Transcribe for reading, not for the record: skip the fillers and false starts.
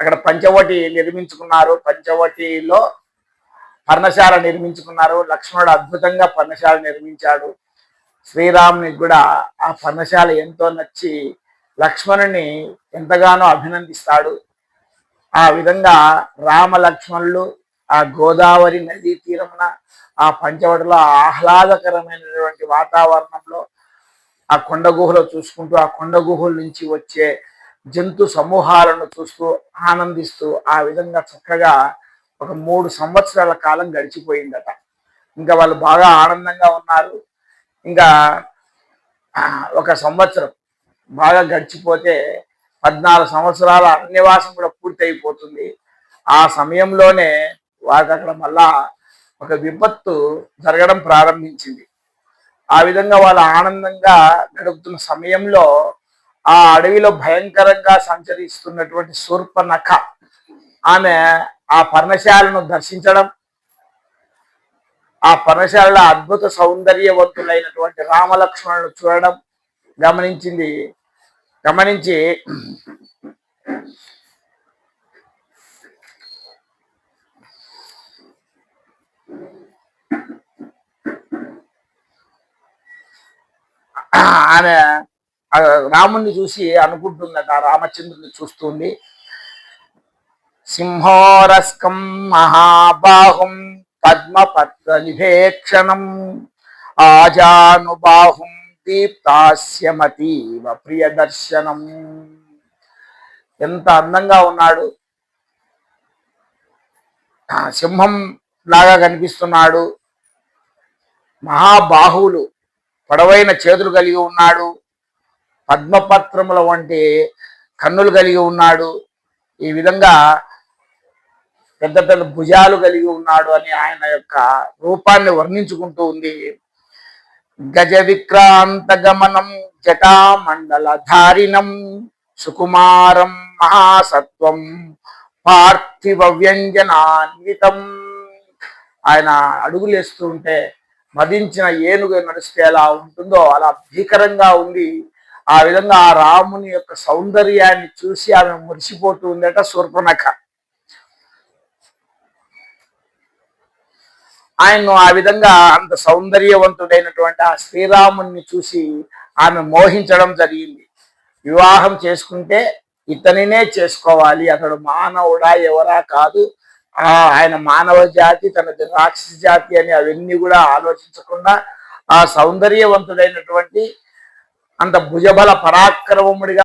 అక్కడ పంచవటి నిర్మించుకున్నారు. పంచవటిలో పర్ణశాల నిర్మించుకున్నారు. లక్ష్మణుడు అద్భుతంగా పర్ణశాల నిర్మించాడు. శ్రీరామునికి కూడా ఆ పర్ణశాల ఎంతో నచ్చి లక్ష్మణుని ఎంతగానో అభినందిస్తాడు. ఆ విధంగా రామ లక్ష్మణులు ఆ గోదావరి నదీ తీరమున ఆ పంచవటిలో ఆహ్లాదకరమైనటువంటి వాతావరణంలో ఆ కొండ గుహలో చూసుకుంటూ ఆ కొండ గుహల నుంచి వచ్చే జంతు సమూహాలను చూస్తూ ఆనందిస్తూ ఆ విధంగా చక్కగా ఒక 3 సంవత్సరాల కాలం గడిచిపోయిందట. ఇంకా వాళ్ళు బాగా ఆనందంగా ఉన్నారు. ఇంకా ఒక సంవత్సరం బాగా గడిచిపోతే 14 సంవత్సరాల అరణ్యవాసం కూడా పూర్తయిపోతుంది. ఆ సమయంలోనే వారికి అక్కడ మళ్ళా ఒక విపత్తు జరగడం ప్రారంభించింది. ఆ విధంగా వాళ్ళు ఆనందంగా గడుపుతున్న సమయంలో ఆ అడవిలో భయంకరంగా సంచరిస్తున్నటువంటి శూర్పనఖ ఆమె ఆ పర్ణశాలను దర్శించడం, ఆ పర్ణశాలలో అద్భుత సౌందర్యవంతులైనటువంటి రామలక్ష్మణులను చూడడం గమనించి ఆమె రాముణ్ణి చూసి అనుకుంటుందట, రామచంద్రుని చూస్తుంది, సింహోరస్కం మహాబాహుం పద్మపత్ర నిభేక్షణం ఆజానుబాహుం దీప్తాస్యమతీవ ప్రియదర్శనం. ఎంత అందంగా ఉన్నాడు, సింహం లాగా కనిపిస్తున్నాడు, మహాబాహువులు పొడవైన చేతులు కలిగి ఉన్నాడు, పద్మపత్రముల వంటి కన్నులు కలిగి ఉన్నాడు, ఈ విధంగా పెద్ద పెద్ద భుజాలు కలిగి ఉన్నాడు అని ఆయన యొక్క రూపాన్ని వర్ణించుకుంటూ ఉంది. గజ విక్రాంత గమనం జటామండల ధారిణం సుకుమారం మహాసత్వం పార్థివ వ్యంజనాన్వితం. ఆయన అడుగులేస్తూ ఉంటే మదించిన ఏనుగు నడిస్తే ఎలా ఉంటుందో అలా భీకరంగా ఉంది. ఆ విధంగా ఆ రాముని యొక్క సౌందర్యాన్ని చూసి ఆమె మురిసిపోతూ ఉందట శూర్పనఖ. ఆయన్ను ఆ విధంగా అంత సౌందర్యవంతుడైనటువంటి ఆ శ్రీరాముని చూసి ఆమె మోహించడం జరిగింది. వివాహం చేసుకుంటే ఇతనినే చేసుకోవాలి, అతడు మానవుడా ఎవరా కాదు, ఆయన మానవ జాతి తనది రాక్షస జాతి అని అవన్నీ కూడా ఆలోచించకుండా ఆ సౌందర్యవంతుడైనటువంటి అంత భుజబల పరాక్రమముడిగా